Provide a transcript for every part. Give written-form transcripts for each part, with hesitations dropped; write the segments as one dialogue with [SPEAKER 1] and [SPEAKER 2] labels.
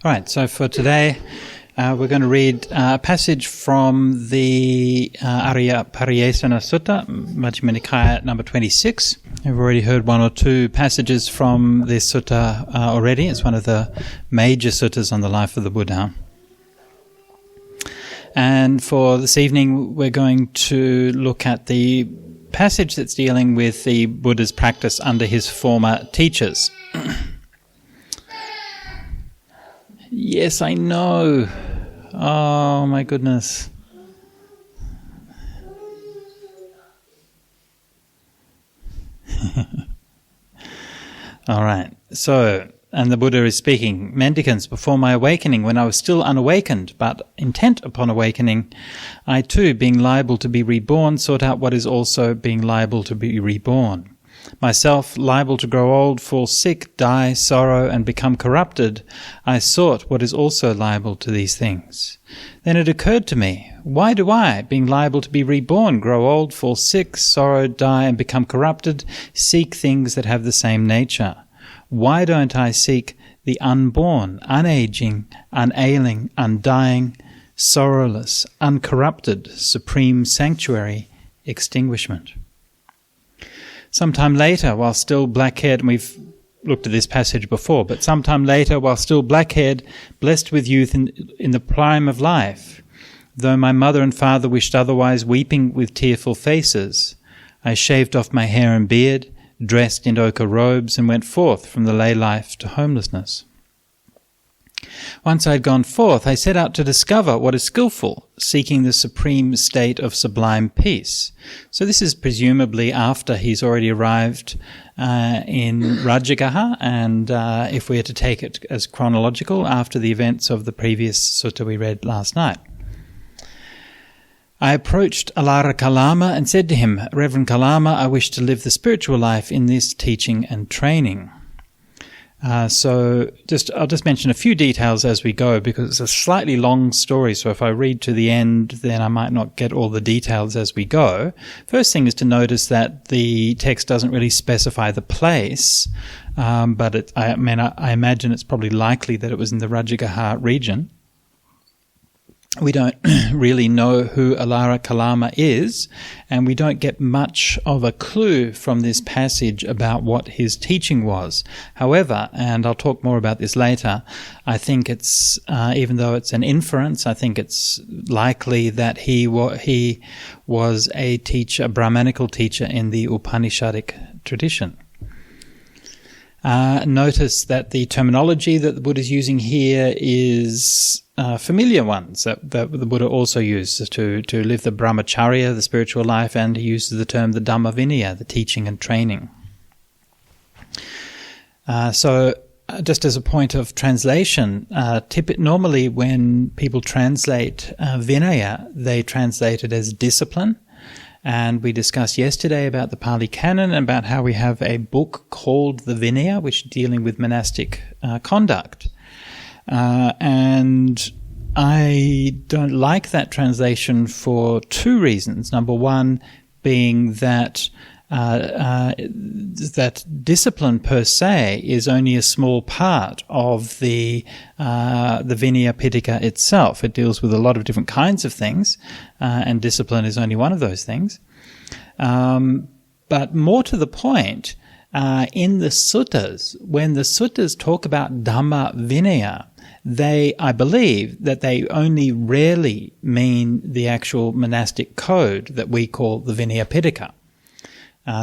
[SPEAKER 1] All right, so for today, we're going to read a passage from the Arya Pariyesana Sutta, Majjhima Nikaya number 26. We've already heard one or two passages from this sutta already. It's one of the major suttas on the life of the Buddha. And for this evening, we're going to look at the passage that's dealing with the Buddha's practice under his former teachers. Yes, I know. Oh, my goodness. All right. So, and the Buddha is speaking, "Mendicants, before my awakening, when I was still unawakened, but intent upon awakening, I too, being liable to be reborn, sought out what is also being liable to be reborn. Myself, liable to grow old, fall sick, die, sorrow, and become corrupted, I sought what is also liable to these things. Then it occurred to me, why do I, being liable to be reborn, grow old, fall sick, sorrow, die, and become corrupted, seek things that have the same nature? Why don't I seek the unborn, unaging, unailing, undying, sorrowless, uncorrupted, supreme sanctuary, extinguishment?" Sometime later, while still black-haired, and we've looked at this passage before, but sometime later, while still black-haired, blessed with youth in the prime of life, though my mother and father wished otherwise, weeping with tearful faces, I shaved off my hair and beard, dressed in ochre robes, and went forth from the lay life to homelessness. Once I had gone forth, I set out to discover what is skillful, seeking the supreme state of sublime peace. So this is presumably after he's already arrived in Rajagaha, and if we are to take it as chronological, after the events of the previous sutta we read last night. I approached Alara Kalama and said to him, "Reverend Kalama, I wish to live the spiritual life in this teaching and training." I'll just mention a few details as we go, because it's a slightly long story, so if I read to the end, then I might not get all the details as we go. First thing is to notice that the text doesn't really specify the place, but I imagine it's probably likely that it was in the Rajagaha region. We don't really know who Alara Kalama is, and we don't get much of a clue from this passage about what his teaching was. However, and I'll talk more about this later, I think it's, even though it's an inference, I think it's likely that he was a teacher, a Brahmanical teacher in the Upanishadic tradition. Notice that the terminology that the Buddha is using here is familiar ones that the Buddha also used to live the brahmacharya, the spiritual life, and he uses the term the Dhamma Vinaya, the teaching and training. So just as a point of translation, normally when people translate Vinaya, they translate it as discipline. And we discussed yesterday about the Pali Canon and about how we have a book called the Vinaya, which is dealing with monastic conduct. And I don't like that translation for two reasons. Number one being that that discipline per se is only a small part of the Vinaya Pitaka itself. It deals with a lot of different kinds of things, and discipline is only one of those things. But more to the point, in the suttas, when the suttas talk about Dhamma Vinaya, I believe that they only rarely mean the actual monastic code that we call the Vinaya Pitaka.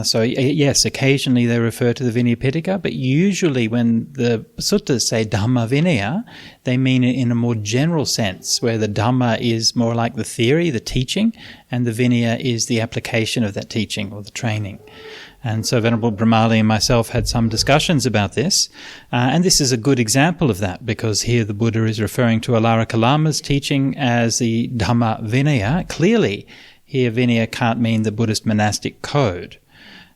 [SPEAKER 1] So yes, occasionally they refer to the Vinaya Pitaka, but usually when the suttas say Dhamma Vinaya, they mean it in a more general sense, where the Dhamma is more like the theory, the teaching, and the Vinaya is the application of that teaching or the training. And so Venerable Brahmali and myself had some discussions about this, and this is a good example of that, because here the Buddha is referring to Alara Kalama's teaching as the Dhamma Vinaya. Clearly, here Vinaya can't mean the Buddhist monastic code.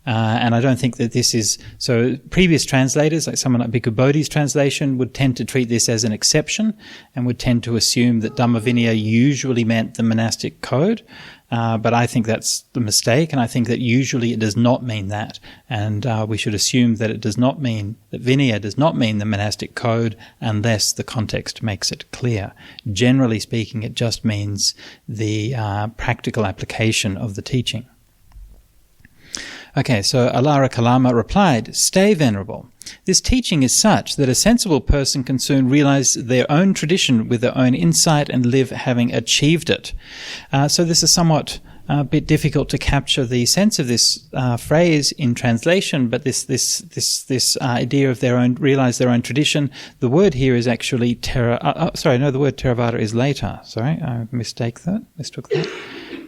[SPEAKER 1] And I don't think that this is... So previous translators, like someone like Bhikkhu Bodhi's translation, would tend to treat this as an exception and would tend to assume that Dhamma Vinaya usually meant the monastic code. But I think that's the mistake, and I think that usually it does not mean that. And we should assume that it does not mean, that Vinaya does not mean the monastic code unless the context makes it clear. Generally speaking, it just means the practical application of the teaching. Okay, so Alara Kalama replied, "Stay, Venerable. This teaching is such that a sensible person can soon realize their own tradition with their own insight and live having achieved it." So this is somewhat a bit difficult to capture the sense of this phrase in translation, but this idea of their own, realize their own tradition. The word here is actually the word Theravada is later. Sorry, I mistook that.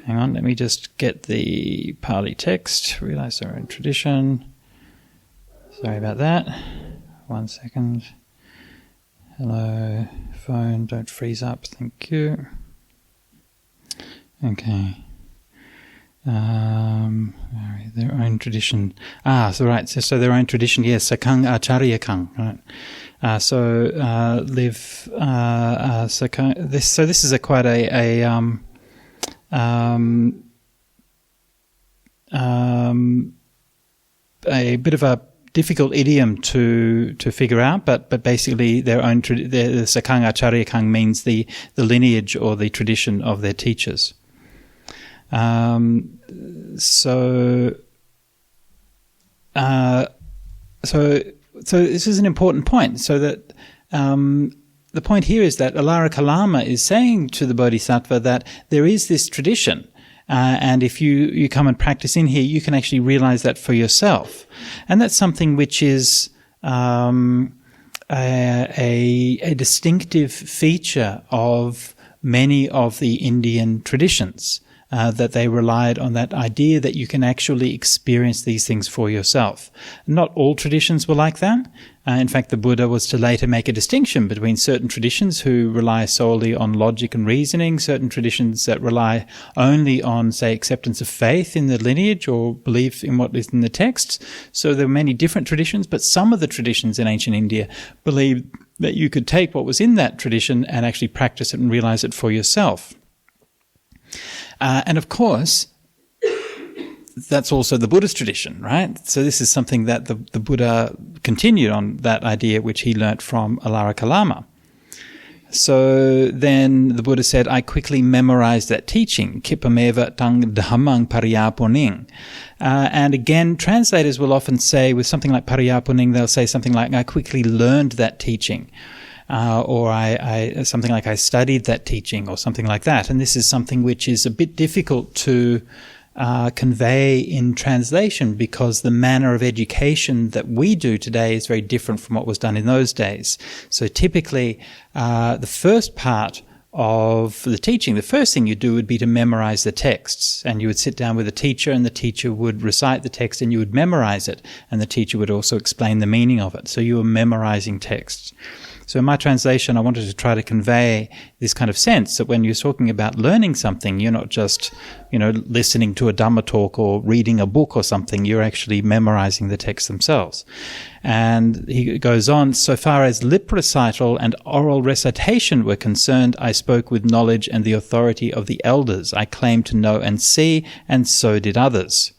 [SPEAKER 1] Hang on, let me just get the Pali text. Realize their own tradition. Sorry about that. 1 second. Hello, phone, don't freeze up. Thank you. Okay. Their own tradition. So right. So their own tradition. Yes. Sakang Acharya Kang. Right. Live. Sakang. This is quite a bit of a difficult idiom to figure out, but basically their own the Sakang Acharya Kang means the lineage or the tradition of their teachers. So this is an important point. So that the point here is that Alara Kalama is saying to the Bodhisattva that there is this tradition. And if you come and practice in here, you can actually realize that for yourself. And that's something which is a distinctive feature of many of the Indian traditions, that they relied on that idea that you can actually experience these things for yourself. Not all traditions were like that. In fact, the Buddha was to later make a distinction between certain traditions who rely solely on logic and reasoning, certain traditions that rely only on, say, acceptance of faith in the lineage or belief in what is in the texts. So there were many different traditions, but some of the traditions in ancient India believed that you could take what was in that tradition and actually practice it and realize it for yourself. And of course, that's also the Buddhist tradition, right? So this is something that the Buddha continued on, that idea which he learnt from Alara Kalama. So then the Buddha said, "I quickly memorized that teaching, Kipameva tang dhammang pariyapuning." And again, translators will often say, with something like pariyapuning, they'll say something like, "I quickly learned that teaching." Or something like I studied that teaching, or something like that. And this is something which is a bit difficult to convey in translation, because the manner of education that we do today is very different from what was done in those days. So typically, the first part of the teaching, the first thing you do would be to memorize the texts, and you would sit down with a teacher, and the teacher would recite the text and you would memorize it, and the teacher would also explain the meaning of it. So you were memorizing texts. So in my translation, I wanted to try to convey this kind of sense that when you're talking about learning something, you're not just, listening to a Dhamma talk or reading a book or something. You're actually memorizing the texts themselves. And he goes on, "So far as lip recital and oral recitation were concerned, I spoke with knowledge and the authority of the elders. I claimed to know and see, and so did others."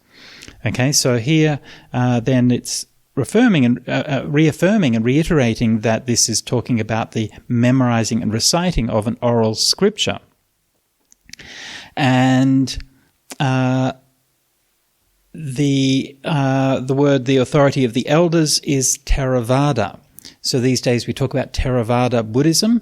[SPEAKER 1] Okay, so here then it's reaffirming and reiterating that this is talking about the memorizing and reciting of an oral scripture. And the word, the authority of the elders, is Theravada. So these days we talk about Theravada Buddhism.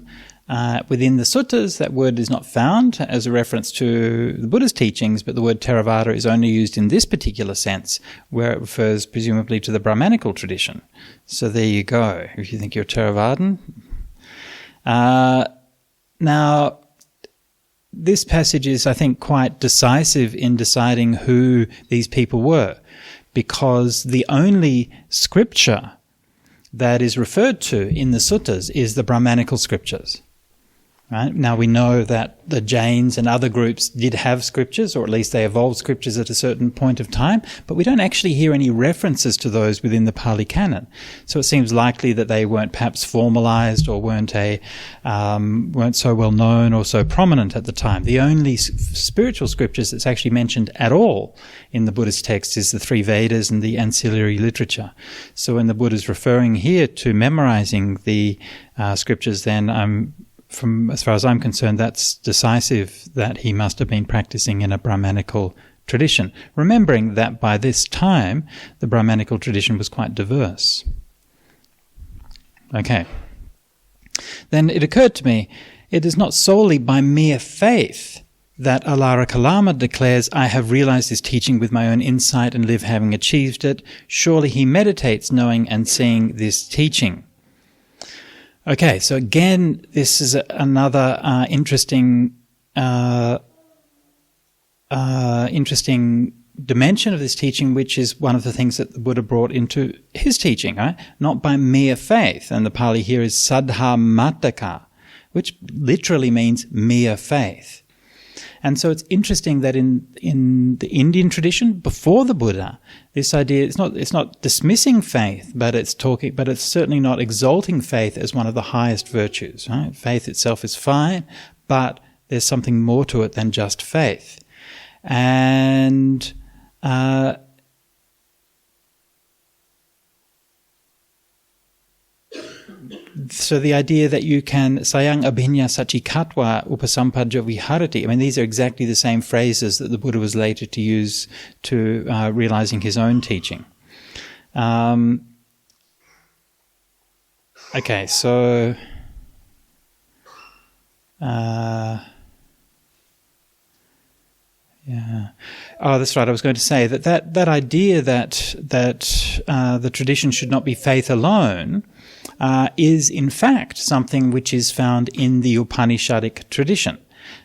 [SPEAKER 1] Within the suttas, that word is not found as a reference to the Buddha's teachings, but the word Theravada is only used in this particular sense, where it refers presumably to the Brahmanical tradition. So there you go, if you think you're Theravadan. Now, this passage is, I think, quite decisive in deciding who these people were, because the only scripture that is referred to in the suttas is the Brahmanical scriptures. Right? Now we know that the Jains and other groups did have scriptures, or at least they evolved scriptures at a certain point of time, but we don't actually hear any references to those within the Pali Canon. So it seems likely that they weren't perhaps formalized or weren't so well known or so prominent at the time. The only spiritual scriptures that's actually mentioned at all in the Buddhist text is the three Vedas and the ancillary literature. So when the Buddha's referring here to memorizing the scriptures, then as far as I'm concerned, that's decisive that he must have been practicing in a Brahmanical tradition, remembering that by this time the Brahmanical tradition was quite diverse. Okay. Then it occurred to me, it is not solely by mere faith that Alara Kalama declares, I have realized this teaching with my own insight and live having achieved it. Surely he meditates knowing and seeing this teaching. Okay, so again, this is another interesting dimension of this teaching, which is one of the things that the Buddha brought into his teaching, right? Not by mere faith. And the Pali here is saddha mataka, which literally means mere faith. And so it's interesting that in the Indian tradition, before the Buddha, this idea, it's not dismissing faith, but it's certainly not exalting faith as one of the highest virtues, right? Faith itself is fine, but there's something more to it than just faith. And so the idea that you can sayang abhinya sachikatva upasampadja viharati, I mean, these are exactly the same phrases that the Buddha was later to use to realizing his own teaching. Okay, so yeah. Oh, that's right. I was going to say that idea that the tradition should not be faith alone is in fact something which is found in the Upanishadic tradition.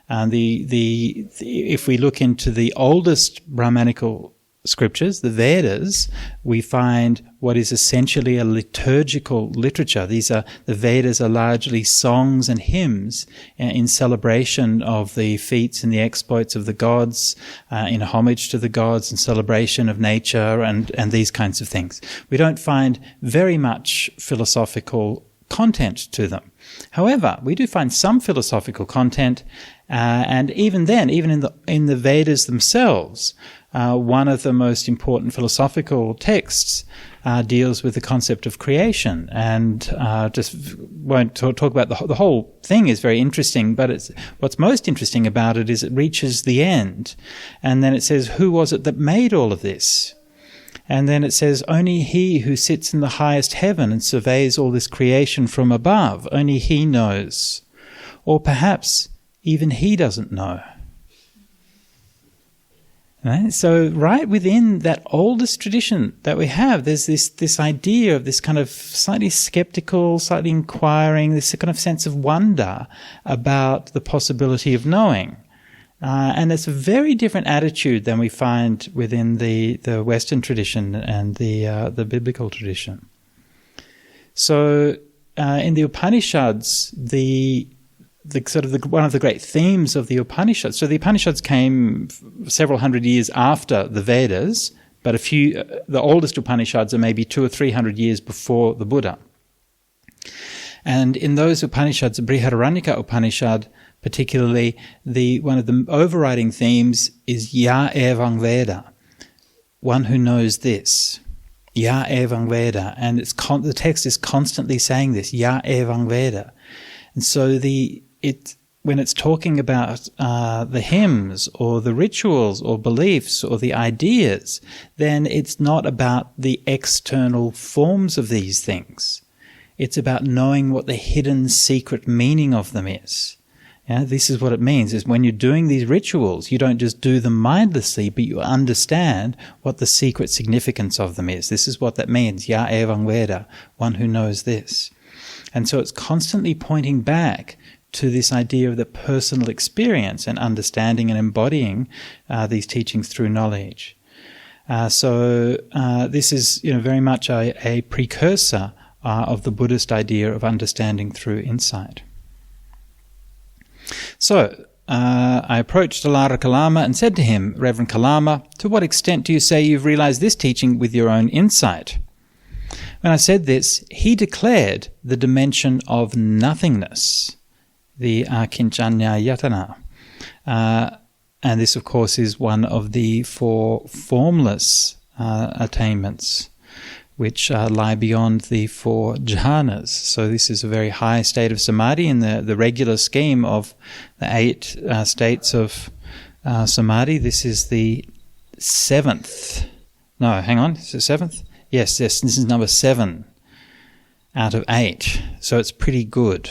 [SPEAKER 1] If we look into the oldest Brahmanical scriptures, the Vedas, we find what is essentially a liturgical literature. The Vedas are largely songs and hymns in celebration of the feats and the exploits of the gods, in homage to the gods and celebration of nature and these kinds of things. We don't find very much philosophical content to them. However, we do find some philosophical content, and even then, even in the Vedas themselves, one of the most important philosophical texts deals with the concept of creation, and just won't talk about the whole thing is very interesting, but what's most interesting about it is it reaches the end, and then it says, who was it that made all of this? And then it says, only he who sits in the highest heaven and surveys all this creation from above, only he knows. Or perhaps even he doesn't know. Right? So right within that oldest tradition that we have, there's this idea of this kind of slightly skeptical, slightly inquiring, this kind of sense of wonder about the possibility of knowing. And it's a very different attitude than we find within the Western tradition and the biblical tradition. So in the Upanishads, one of the great themes of the Upanishads. So the Upanishads came several hundred years after the Vedas, but the oldest Upanishads are maybe 200 or 300 years before the Buddha. And in those Upanishads, the Brihadaranyaka Upanishad, particularly, one of the overriding themes is Ya Evang Veda, one who knows this. Ya Evang Veda, and the text is constantly saying this, Ya Evang Veda. And so when it's talking about the hymns or the rituals or beliefs or the ideas, then it's not about the external forms of these things. It's about knowing what the hidden secret meaning of them is. Yeah, this is what it means, is when you're doing these rituals, you don't just do them mindlessly, but you understand what the secret significance of them is. This is what that means, Ya Evang Veda, one who knows this. And so it's constantly pointing back to this idea of the personal experience and understanding and embodying these teachings through knowledge. So this is very much a precursor of the Buddhist idea of understanding through insight. So, I approached Alara Kalama and said to him, Reverend Kalama, to what extent do you say you've realized this teaching with your own insight? When I said this, he declared the dimension of nothingness, the Akinchanyayatana. And this, of course, is one of the four formless attainments, which lie beyond the four jhanas. So this is a very high state of samadhi in the regular scheme of the 8 states of samadhi. This is the 7th. No, hang on, is it 7th? Yes, this is number 7 out of 8. So it's pretty good.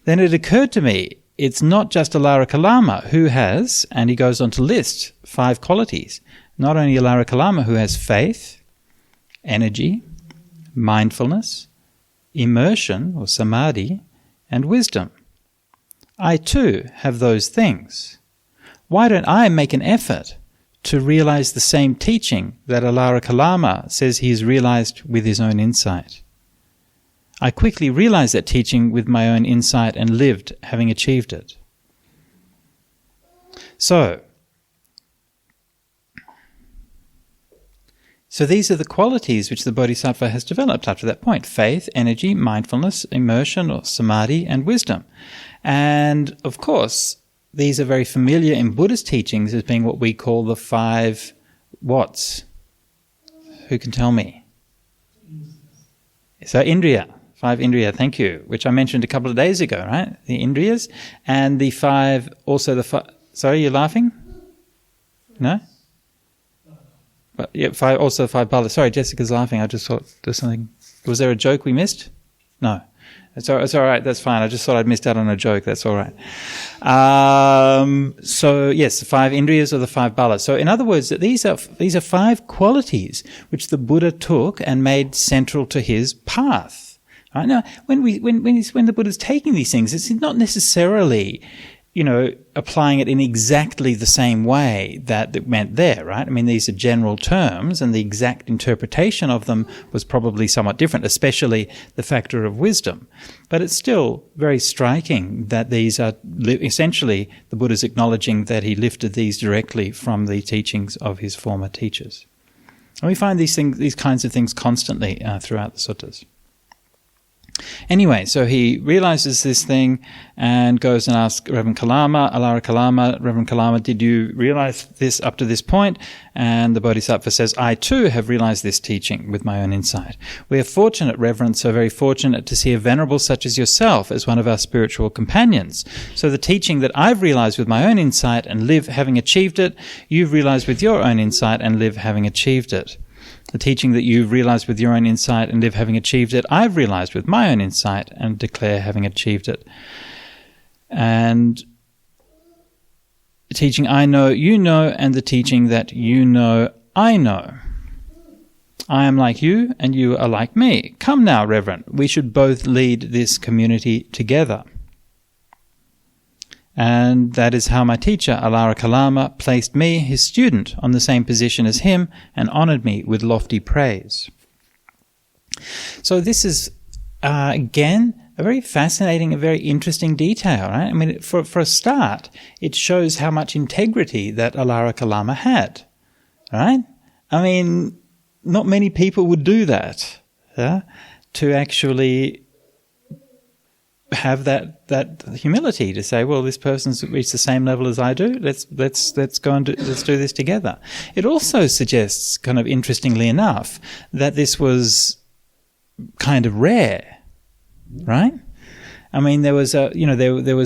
[SPEAKER 1] Then it occurred to me, it's not just Alara Kalama who has, and he goes on to list 5 qualities. Not only Alara Kalama who has faith, energy, mindfulness, immersion or samadhi, and wisdom. I too have those things. Why don't I make an effort to realize the same teaching that Alara Kalama says he has realized with his own insight? I quickly realized that teaching with my own insight and lived having achieved it. So these are the qualities which the Bodhisattva has developed up to that point: faith, energy, mindfulness, immersion or samadhi, and wisdom. And of course, these are very familiar in Buddhist teachings as being what we call the 5 whats. Who can tell me? So Indriya, 5 Indriya, thank you, which I mentioned a couple of days ago, right? The Indriyas and the 5, also the 5, sorry, you're laughing? No? But yeah, 5, also 5 balas. Sorry, Jessica's laughing. I just thought there's something. Was there a joke we missed? No. It's all right. That's fine. I just thought I'd missed out on a joke. That's all right. So yes, the 5 Indriyas or the 5 balas. So in other words, that these are 5 qualities which the Buddha took and made central to his path. Right? Now, when the Buddha's taking these things, it's not necessarily, applying it in exactly the same way that it meant there, right? I mean, these are general terms, and the exact interpretation of them was probably somewhat different, especially the factor of wisdom. But it's still very striking that these are essentially the Buddha's acknowledging that he lifted these directly from the teachings of his former teachers. And we find these kinds of things constantly throughout the suttas. Anyway, so he realizes this thing and goes and asks Reverend Kalama, Alara Kalama, Reverend Kalama, did you realize this up to this point? And the Bodhisattva says, I too have realized this teaching with my own insight. We are fortunate, Reverend, so very fortunate to see a venerable such as yourself as one of our spiritual companions. So the teaching that I've realized with my own insight and live having achieved it, you've realized with your own insight and live having achieved it. The teaching that you've realized with your own insight and live having achieved it, I've realized with my own insight and declare having achieved it. And the teaching I know, you know, and the teaching that you know, I know. I am like you, and you are like me. Come now, Reverend, we should both lead this community together. And that is how my teacher, Alara Kalama, placed me, his student, on the same position as him and honoured me with lofty praise. So this is, again, a very fascinating, a very interesting detail, right? I mean, for a start, it shows how much integrity that Alara Kalama had, right? I mean, not many people would do that, to actually have that humility to say, well, this person's reached the same level as I do. Let's go and let's do this together. It also suggests, kind of interestingly enough, that this was kind of rare, right? I mean, there was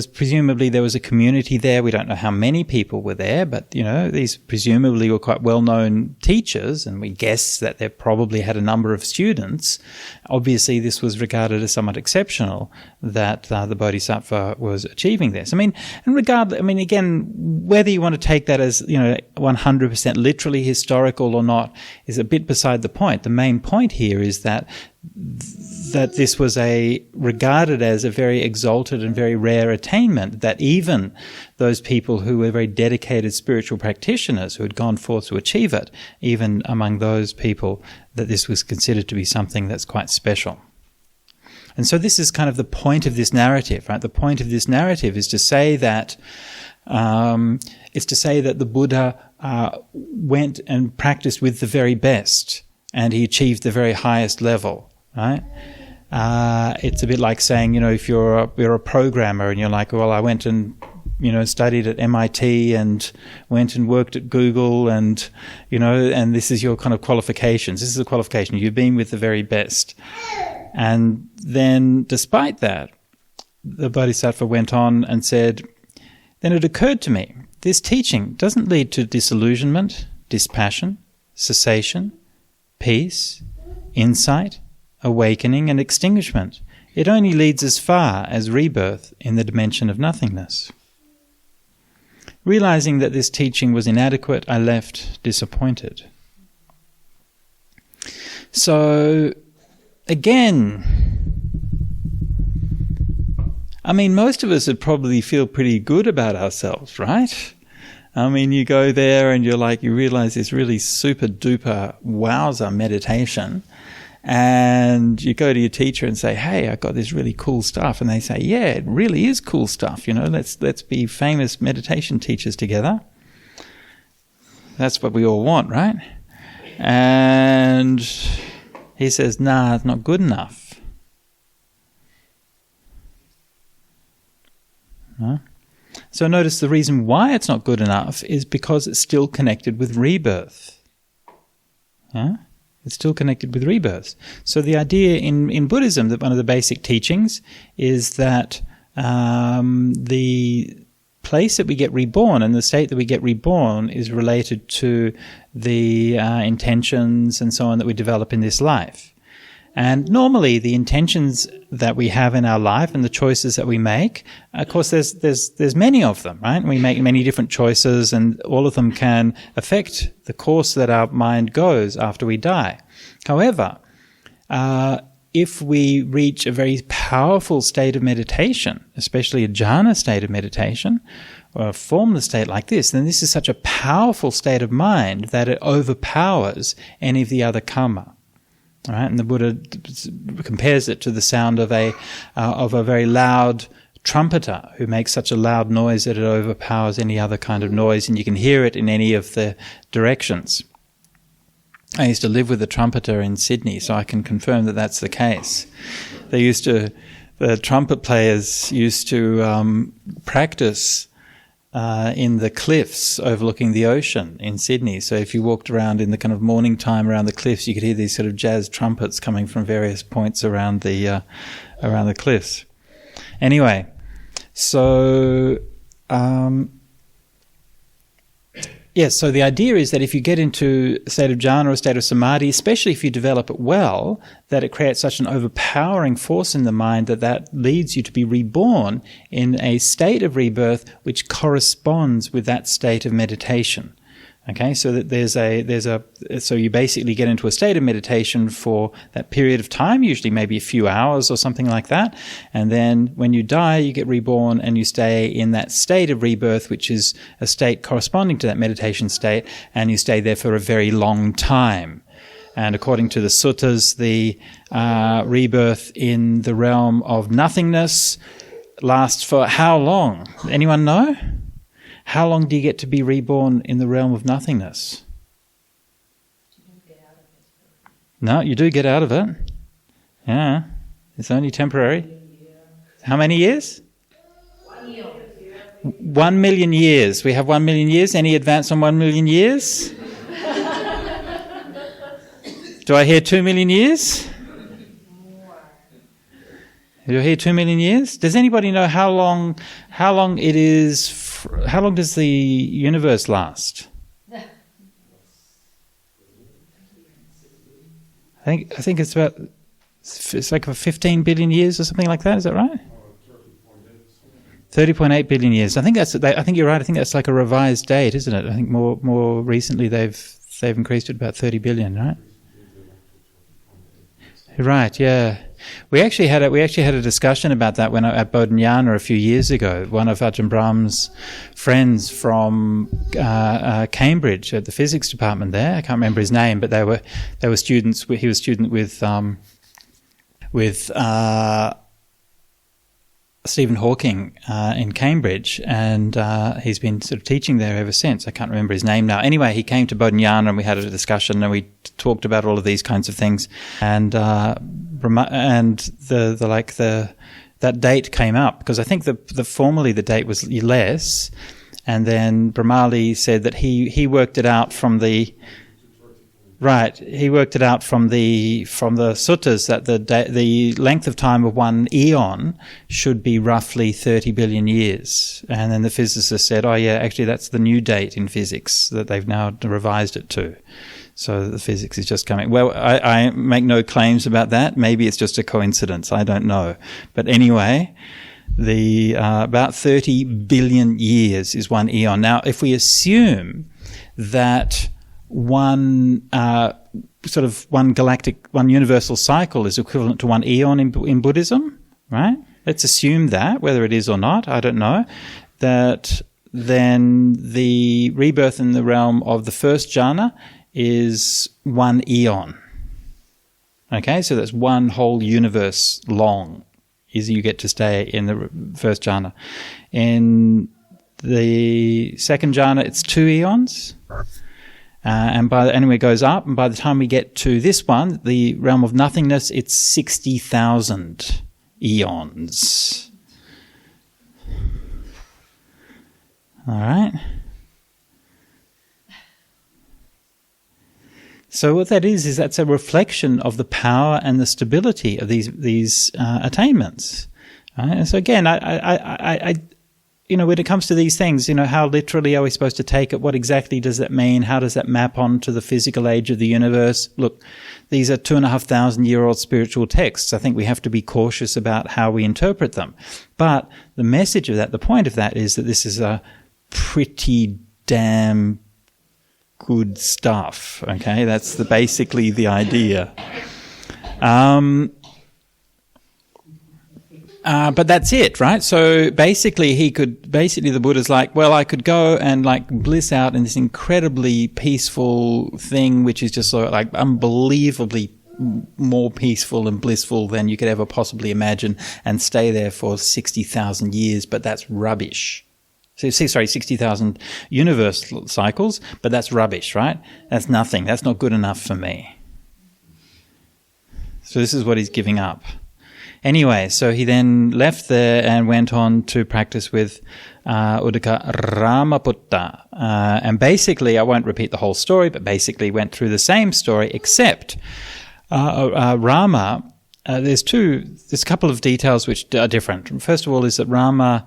[SPEAKER 1] presumably there was a community there. We don't know how many people were there, but, these presumably were quite well-known teachers, and we guess that they probably had a number of students. Obviously, this was regarded as somewhat exceptional that the Bodhisattva was achieving this. I mean, again, whether you want to take that as, 100% literally historical or not is a bit beside the point. The main point here is that this was regarded as a very exalted and very rare attainment, that even those people who were very dedicated spiritual practitioners who had gone forth to achieve it, even among those people, that this was considered to be something that's quite special. And so this is kind of the point of this narrative, right? The point of this narrative is to say that the Buddha went and practiced with the very best, and he achieved the very highest level, right? It's a bit like saying, if you're a programmer and you're like, well, I went and studied at MIT and went and worked at Google, and and this is your kind of qualifications. This is a qualification. You've been with the very best. And then, despite that, the Bodhisattva went on and said, then it occurred to me, this teaching doesn't lead to disillusionment, dispassion, cessation, peace, insight, awakening and extinguishment. It only leads as far as rebirth in the dimension of nothingness. Realizing that this teaching was inadequate, I left disappointed. So, again, most of us would probably feel pretty good about ourselves, right? You go there and you realize this really super duper wowza meditation, and you go to your teacher and say, hey, I got this really cool stuff. And they say, yeah, it really is cool stuff. Let's be famous meditation teachers together. That's what we all want, right? And he says, nah, it's not good enough. Huh? So notice the reason why it's not good enough is because it's still connected with rebirth. Yeah? It's still connected with rebirth. So the idea in Buddhism, that one of the basic teachings is that the place that we get reborn and the state that we get reborn is related to the intentions and so on that we develop in this life. And normally the intentions that we have in our life and the choices that we make, of course there's many of them, right? We make many different choices, and all of them can affect the course that our mind goes after we die. However, if we reach a very powerful state of meditation, especially a jhana state of meditation, or a formless state like this, then this is such a powerful state of mind that it overpowers any of the other karma. All right, and the Buddha compares it to the sound of a very loud trumpeter who makes such a loud noise that it overpowers any other kind of noise, and you can hear it in any of the directions. I used to live with a trumpeter in Sydney, so I can confirm that that's the case. The trumpet players used to practice in the cliffs overlooking the ocean in Sydney. So if you walked around in the kind of morning time around the cliffs, you could hear these sort of jazz trumpets coming from various points around the cliffs. Anyway, so so the idea is that if you get into a state of jhana or a state of samadhi, especially if you develop it well, that it creates such an overpowering force in the mind that leads you to be reborn in a state of rebirth which corresponds with that state of meditation. Okay, so that so you basically get into a state of meditation for that period of time, usually maybe a few hours or something like that, and then when you die, you get reborn and you stay in that state of rebirth, which is a state corresponding to that meditation state, and you stay there for a very long time. And according to the suttas, the rebirth in the realm of nothingness lasts for how long? Anyone know? How long do you get to be reborn in the realm of nothingness? No, you do get out of it. Yeah, it's only temporary. How many years? 1 million years. We have 1 million years. Any advance on 1 million years? Do I hear 2 million years? Do I hear 2 million years? Does anybody know how long it is? How long does the universe last? I think it's like 15 billion years or something like that. Is that right? 30.8 billion years. I think you're right. I think that's like a revised date, isn't it? I think more recently they've increased it about 30 billion, right? Right. Yeah. We actually had a discussion about that when at Bodhinyana a few years ago. One of Ajahn Brahm's friends from Cambridge at the physics department there, I can't remember his name, but they were students. He was a student with with Stephen Hawking in Cambridge, and he's been sort of teaching there ever since. I can't remember his name now. Anyway, he came to Bodhinyana and we had a discussion and we talked about all of these kinds of things. And that date came up because I think the formally the date was less, and then Brahmali said that he worked it out from the. Right, he worked it out from the suttas that the length of time of one eon should be roughly 30 billion years. And then the physicist said, oh yeah, actually that's the new date in physics that they've now revised it to. So the physics is just coming. Well, I make no claims about that. Maybe it's just a coincidence. I don't know. But anyway, the about 30 billion years is one eon. Now, if we assume that one universal cycle is equivalent to one eon in Buddhism, right? Let's assume that, whether it is or not, I don't know, that then the rebirth in the realm of the first jhana is one eon. Okay, so that's one whole universe long is you get to stay in the first jhana. In the second jhana, it's 2 eons. Anyway, it goes up, and by the time we get to this one, the realm of nothingness, it's 60,000 eons. All right. So what that is that's a reflection of the power and the stability of these attainments. Right? And so again, I when it comes to these things, how literally are we supposed to take it? What exactly does that mean? How does that map onto the physical age of the universe? Look, these are 2,500-year-old spiritual texts. I think we have to be cautious about how we interpret them. But the message of that, the point of that is that this is a pretty damn good stuff. Okay, that's basically the idea. But that's it, right? So basically the Buddha's like, well, I could go and like bliss out in this incredibly peaceful thing, which is just sort of like unbelievably more peaceful and blissful than you could ever possibly imagine, and stay there for 60,000 years, but that's rubbish. 60,000 universal cycles, but that's rubbish, right? That's nothing. That's not good enough for me. So this is what he's giving up. Anyway, so he then left there and went on to practice with Uddaka Ramaputta. And basically, I won't repeat the whole story, but basically went through the same story, except Rama, there's a couple of details which are different. First of all is that Rama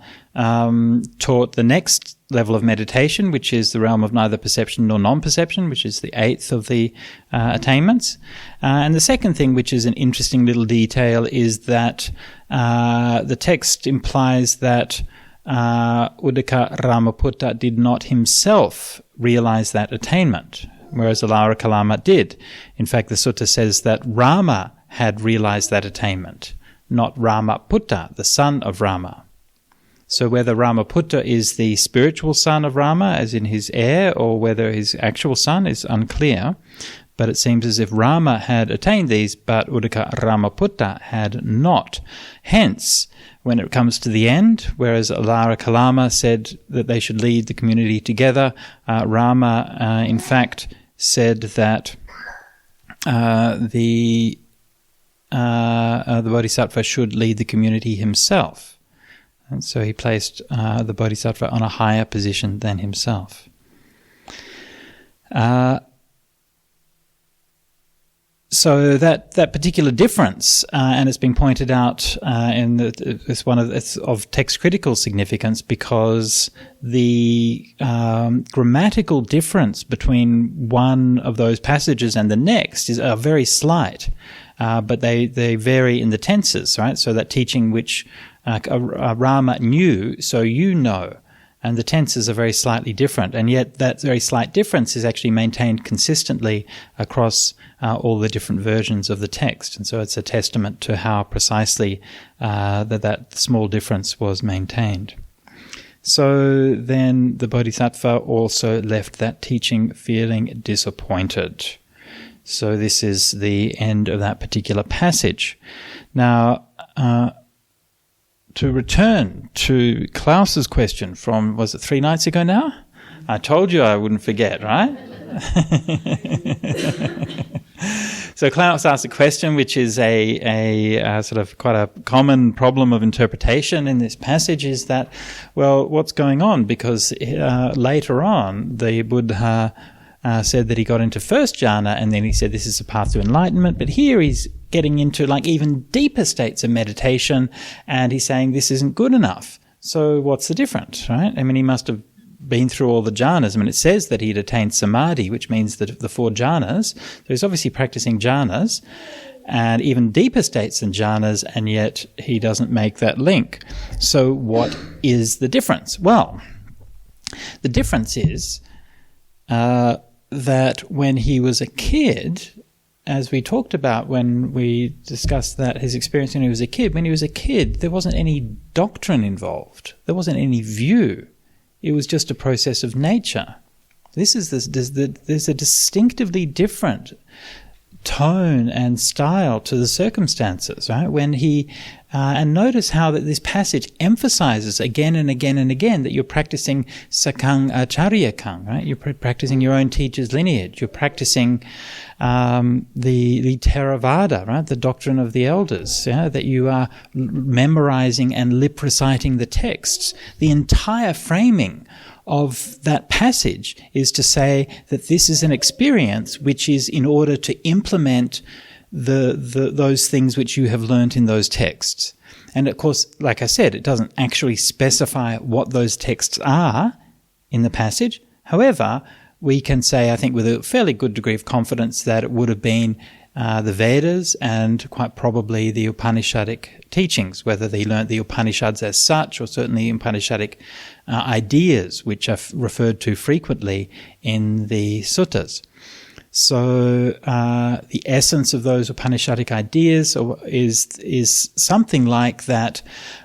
[SPEAKER 1] taught the next level of meditation, which is the realm of neither perception nor non-perception, which is the 8th of the attainments. And the second thing, which is an interesting little detail, is that the text implies that Uddaka Ramaputta did not himself realize that attainment, whereas Alara Kalama did. In fact, the sutta says that Rama had realized that attainment, not Ramaputta, the son of Rama. So whether Ramaputta is the spiritual son of Rama, as in his heir, or whether his actual son is unclear, but it seems as if Rama had attained these, but Uddaka Ramaputta had not. Hence, when it comes to the end, whereas Alara Kalama said that they should lead the community together, Rama, in fact, said that the Bodhisattva should lead the community himself. And so he placed the Bodhisattva on a higher position than himself. So that particular difference, and it's been pointed out it's one of text critical significance, because the grammatical difference between one of those passages and the next is very slight, but they vary in the tenses, right? So that teaching which Rama knew, so you know, and the tenses are very slightly different, and yet that very slight difference is actually maintained consistently across all the different versions of the text, and so it's a testament to how precisely that small difference was maintained. So then the Bodhisattva also left that teaching feeling disappointed. So this is the end of that particular passage. Now, to return to Klaus's question from, was it 3 nights ago now? I told you I wouldn't forget, right? So Klaus asked a question which is a sort of quite a common problem of interpretation in this passage, is that, well, what's going on? Because later on the Buddha said that he got into first jhana, and then he said this is a path to enlightenment, but here he's getting into like even deeper states of meditation, and he's saying this isn't good enough. So what's the difference, right? I mean, he must have been through all the jhanas. I mean, it says that he'd attained samadhi, which means that the 4 jhanas. So he's obviously practicing jhanas and even deeper states than jhanas, and yet he doesn't make that link. So what is the difference? Well, the difference is that when he was a kid, as we talked about when we discussed that his experience when he was a kid, there wasn't any doctrine involved. There wasn't any view. It was just a process of nature. There's a distinctively different tone and style to the circumstances, right? When he and notice how that this passage emphasizes again and again and again that you're practicing sakang acharya kang, right? You're practicing your own teacher's lineage. You're practicing the Theravada, right? The doctrine of the elders, yeah? That you are memorizing and lip reciting the texts. The entire framing of that passage is to say that this is an experience which is in order to implement those things which you have learnt in those texts. And of course, like I said, it doesn't actually specify what those texts are in the passage. However, we can say, I think with a fairly good degree of confidence, that it would have been the Vedas and quite probably the Upanishadic teachings, whether they learnt the Upanishads as such or certainly Upanishadic ideas, which are referred to frequently in the suttas. So the essence of those Upanishadic ideas is something like that.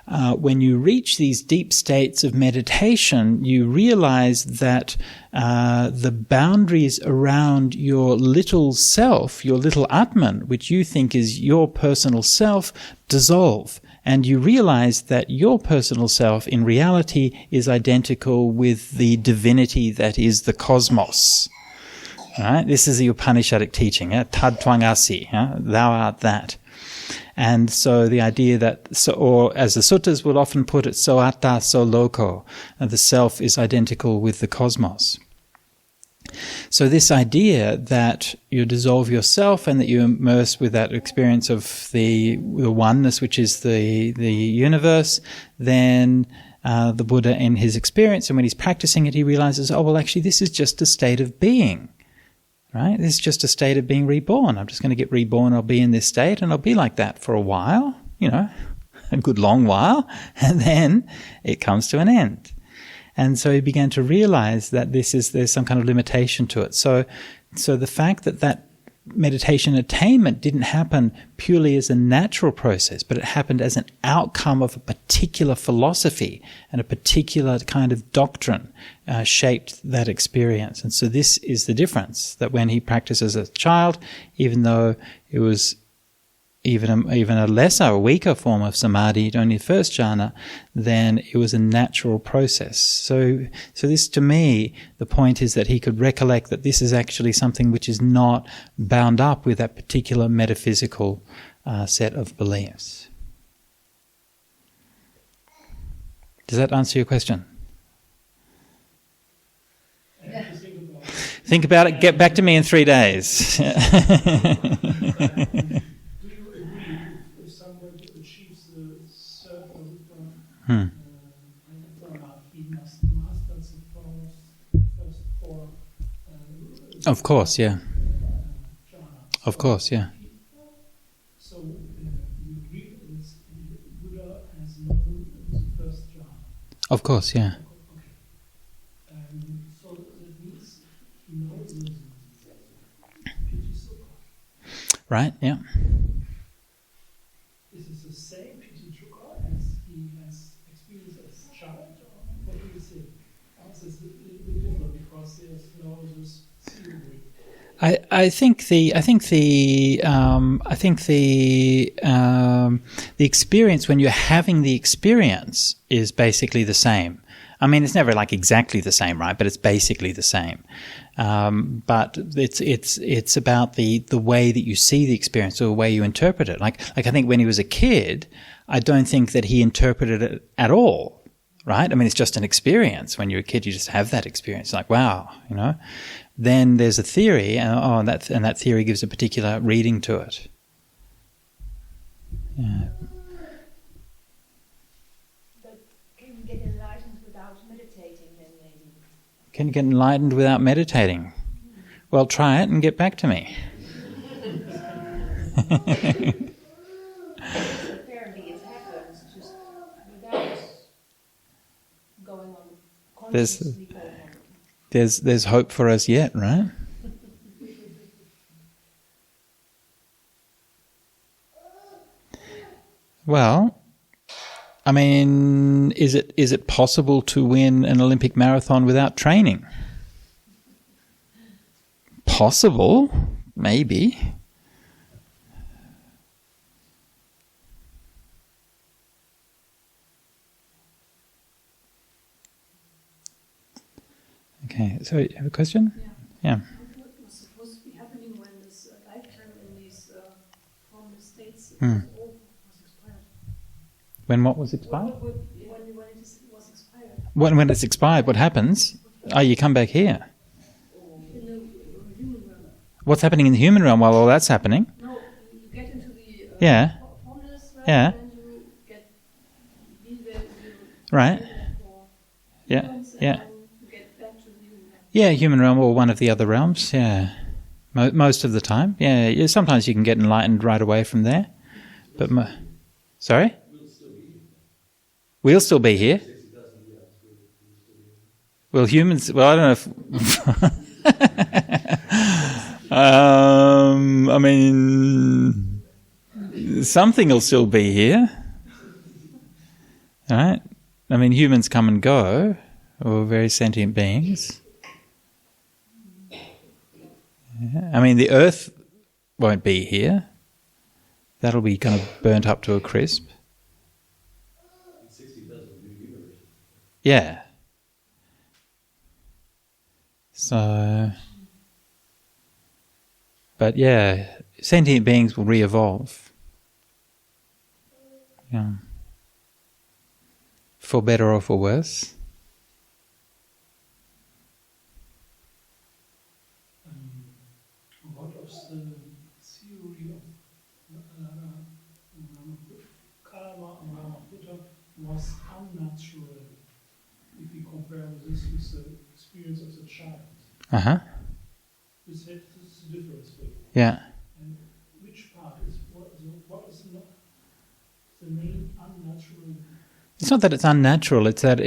[SPEAKER 1] When you reach these deep states of meditation, you realize that the boundaries around your little self, your little Atman, which you think is your personal self, dissolve. And you realize that your personal self in reality is identical with the divinity that is the cosmos. Right? This is the Upanishadic teaching, tad twang asi, thou art that. And so the idea that, or as the suttas will often put it, so atta, so loco, the self is identical with the cosmos. So this idea that you dissolve yourself and that you immerse with that experience of the oneness, which is the universe, then the Buddha in his experience, and when he's practicing it, he realizes, oh, well, actually, this is just a state of being. Right? This is just a state of being reborn. I'm just going to get reborn. I'll be in this state and I'll be like that for a while, a good long while, and then it comes to an end. And so he began to realize that there's some kind of limitation to it. So the fact that meditation attainment didn't happen purely as a natural process, but it happened as an outcome of a particular philosophy and a particular kind of doctrine shaped that experience. And so this is the difference, that when he practiced as a child, even though it was even a lesser, a weaker form of samadhi, only first jhana, then it was a natural process. So this, to me, the point is that he could recollect that this is actually something which is not bound up with that particular metaphysical set of beliefs. Does that answer your question? Think about it. Get back to me in 3 days. Of course, yeah. Of course, yeah.
[SPEAKER 2] So you agree that Buddha has known the first jhana?
[SPEAKER 1] Of course, yeah.
[SPEAKER 2] Okay. So that means he knows Piti Sukha.
[SPEAKER 1] Right, yeah.
[SPEAKER 2] Is it the same Piti Sukha as he has experienced as a child? What do you think? Also, it's a little bit different because there's no this theory.
[SPEAKER 1] I think the experience when you're having the experience is basically the same. I mean, it's never like exactly the same, right? But it's basically the same. But it's about the way that you see the experience or the way you interpret it. Like I think when he was a kid, I don't think that he interpreted it at all, right? I mean, it's just an experience. When you're a kid, you just have that experience. Like, wow, you know. Then there's a theory, and that theory gives a particular reading to it. Yeah.
[SPEAKER 3] But can you get enlightened without meditating then, maybe?
[SPEAKER 1] Can you get enlightened without meditating? Well, try it and get back to me.
[SPEAKER 3] Apparently it happens just without going on consciously.
[SPEAKER 1] There's hope for us yet, right? Well, I mean, is it possible to win an Olympic marathon without training? Possible, maybe. Okay, so you have a question? Yeah.
[SPEAKER 2] What was supposed to be happening when this lifetime in these formless states was expired?
[SPEAKER 1] When what was expired?
[SPEAKER 2] When it was expired?
[SPEAKER 1] When it's expired, what happens? Oh, you come back here.
[SPEAKER 2] In the human realm.
[SPEAKER 1] What's happening in the human realm while all that's happening?
[SPEAKER 2] No, you get into the formless realm,
[SPEAKER 1] Yeah.
[SPEAKER 2] and you be there.
[SPEAKER 1] Right. Yeah. Yeah. Yeah, human realm or one of the other realms, yeah. Most of the time, yeah. Sometimes you can get enlightened right away from there. But sorry? We'll still be here. Well, humans, well, I don't know if... I mean, something will still be here. Right? I mean, humans come and go, or very sentient beings. I mean, the Earth won't be here. That'll be kind of burnt up to a crisp. Yeah. So, but yeah, sentient beings will re-evolve. Yeah. For better or for worse.
[SPEAKER 2] What was the theory of karma and Brahmaputra was unnatural if we compare this with the experience of the child.
[SPEAKER 1] Uh-huh.
[SPEAKER 2] This is the difference for you.
[SPEAKER 1] Yeah.
[SPEAKER 2] And which part is what is the main unnatural?
[SPEAKER 1] It's not that it's unnatural. It's that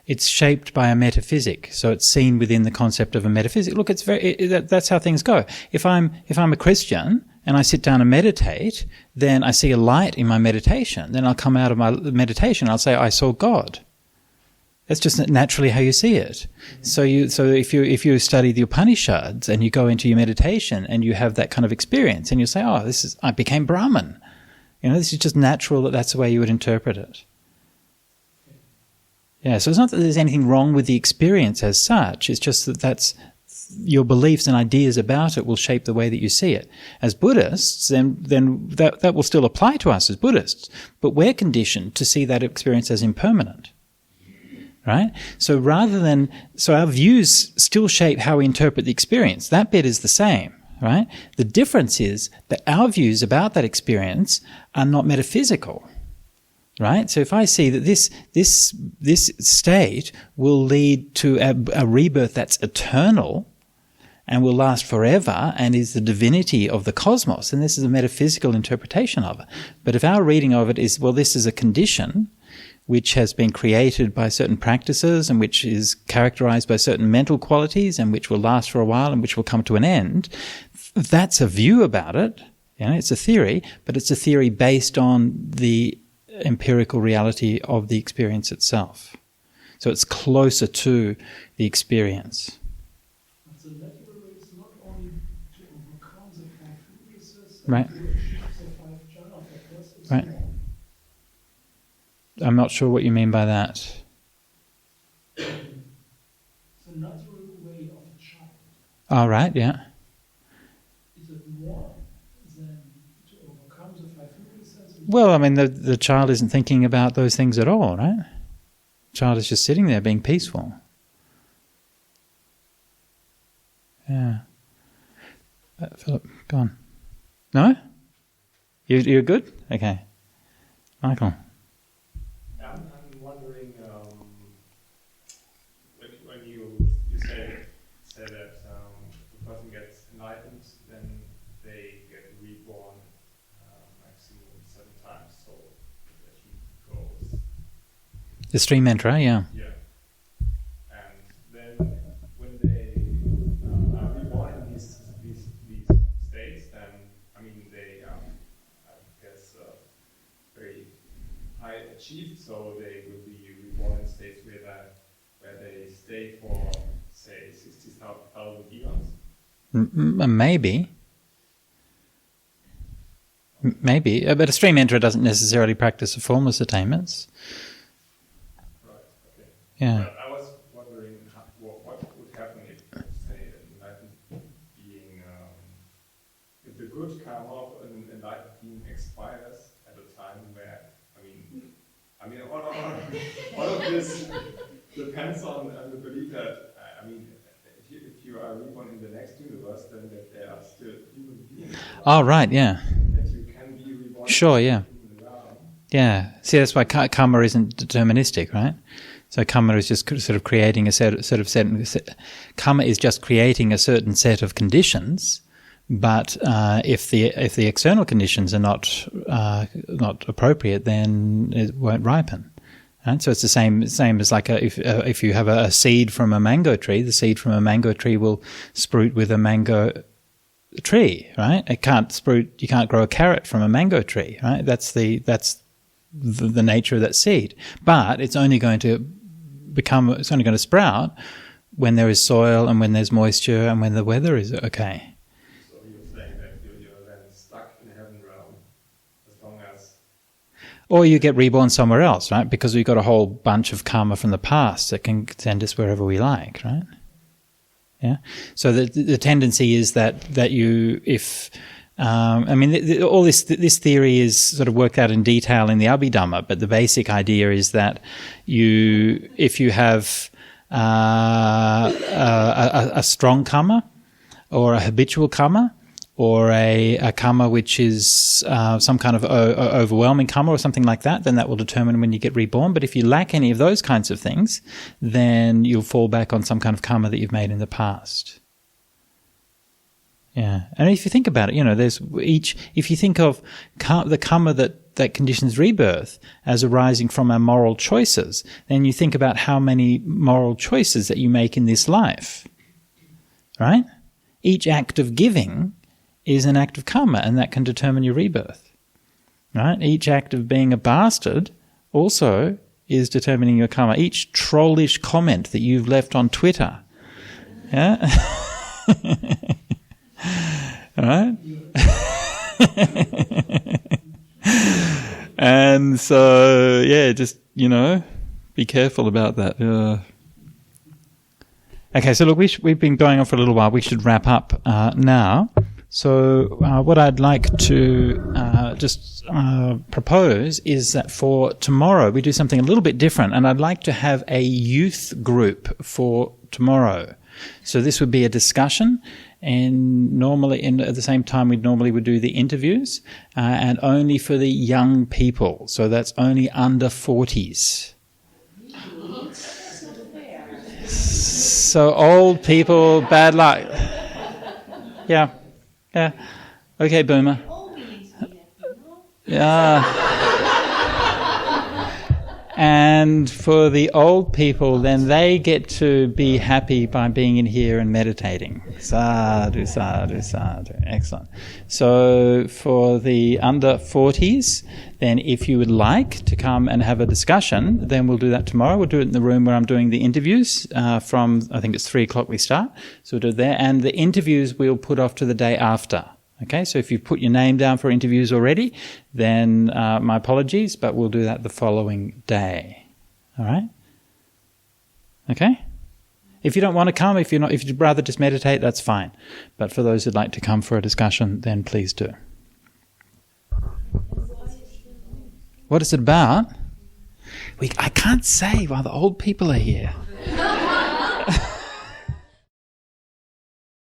[SPEAKER 1] it's shaped by a metaphysic. So it's seen within the concept of a metaphysic. Look, that's how things go. If I'm a Christian and I sit down and meditate, then I see a light in my meditation. Then I'll come out of my meditation. I'll say I saw God. That's just naturally how you see it. So if you study the Upanishads and you go into your meditation and you have that kind of experience and you say, oh, I became Brahman. You know, this is just natural that's the way you would interpret it. Yeah, so it's not that there's anything wrong with the experience as such. It's just that's your beliefs and ideas about it will shape the way that you see it. As Buddhists, then that will still apply to us as Buddhists, but we're conditioned to see that experience as impermanent. Right? So our views still shape how we interpret the experience. That bit is the same. Right? The difference is that our views about that experience are not metaphysical. Right? So if I see that this state will lead to a rebirth that's eternal and will last forever and is the divinity of the cosmos, then this is a metaphysical interpretation of it. But if our reading of it is, well, this is a condition which has been created by certain practices and which is characterized by certain mental qualities and which will last for a while and which will come to an end, that's a view about it. You know, it's a theory, but it's a theory based on the empirical reality of the experience itself. So it's closer to the experience.
[SPEAKER 2] But the lateral way is not
[SPEAKER 1] Right.
[SPEAKER 2] The 5 jhana factors is
[SPEAKER 1] Right.
[SPEAKER 2] more.
[SPEAKER 1] I'm not sure what you mean by that.
[SPEAKER 2] The natural way of a child,
[SPEAKER 1] All right, yeah.
[SPEAKER 2] is it more than to overcome the 5 physical senses?
[SPEAKER 1] Well, I mean, the child isn't thinking about those things at all, right? The child is just sitting there being peaceful. Yeah. Philip, go on. No? You're good? Okay. Michael.
[SPEAKER 4] I'm wondering, when you say that the person gets enlightened, then they get reborn maximum 7 times, so that he goes.
[SPEAKER 1] The stream enterer, yeah.
[SPEAKER 4] Yeah. And then when they are reborn in these states, then I mean they I guess very high achieved, so they will be reborn in states where they stay for say 60,000 eons.
[SPEAKER 1] Maybe. Maybe. But a stream enterer doesn't necessarily practice the formless attainments.
[SPEAKER 4] Right. Okay.
[SPEAKER 1] Yeah.
[SPEAKER 4] But I was wondering what would happen if, say, an enlightened being, if the good karma of an enlightened being expires at a time where, I mean, all of this depends on the belief that, I mean, if you are reborn in the next universe, then that there are still human beings.
[SPEAKER 1] Oh, right, yeah.
[SPEAKER 4] That you can be reborn.
[SPEAKER 1] Sure, yeah.
[SPEAKER 4] In the human realm.
[SPEAKER 1] Yeah. See, that's why karma isn't deterministic, right? So karma is just sort of creating a karma is just creating a certain set of conditions, but if the external conditions are not appropriate, then it won't ripen. Right? So it's the same as like if you have a seed from a mango tree, the seed from a mango tree will sprout with a mango tree, right? It can't sprout. You can't grow a carrot from a mango tree, right? That's the nature of that seed. But it's only going to sprout when there is soil and when there's moisture and when the weather is okay.
[SPEAKER 4] So you're saying that you're then stuck in the heaven realm as long as.
[SPEAKER 1] Or you get reborn somewhere else, right? Because we've got a whole bunch of karma from the past that can send us wherever we like, right? Yeah. So the tendency is that you, if all this theory is sort of worked out in detail in the Abhidhamma, but the basic idea is that if you have a strong karma or a habitual karma, or a karma which is some kind of overwhelming karma or something like that, then that will determine when you get reborn. But if you lack any of those kinds of things, then you'll fall back on some kind of karma that you've made in the past. Yeah. And if you think about it, if you think of the karma that conditions rebirth as arising from our moral choices, then you think about how many moral choices that you make in this life. Right? Each act of giving is an act of karma, and that can determine your rebirth. Right? Each act of being a bastard also is determining your karma. Each trollish comment that you've left on Twitter. Yeah? All right? And so, yeah, just, be careful about that. Okay, so look, we've been going on for a little while. We should wrap up now. So what I'd like to propose is that for tomorrow we do something a little bit different, and I'd like to have a youth group for tomorrow. So this would be a discussion, and normally at the same time we normally would do the interviews, and only for the young people. So that's only under 40s. So old people, bad luck. Yeah. Yeah. Okay, Boomer. Yeah. And for the old people, then they get to be happy by being in here and meditating. Sadhu, sadhu, sadhu. Excellent. So for the under 40s, then if you would like to come and have a discussion, then we'll do that tomorrow. We'll do it in the room where I'm doing the interviews from, I think it's 3 o'clock we start. So we'll do it there. And the interviews we'll put off to the day after. Okay, so if you've put your name down for interviews already, then my apologies, but we'll do that the following day. All right? Okay? If you don't want to come, if you'd rather just meditate, that's fine. But for those who'd like to come for a discussion, then please do. What is it about? I can't say while the old people are here.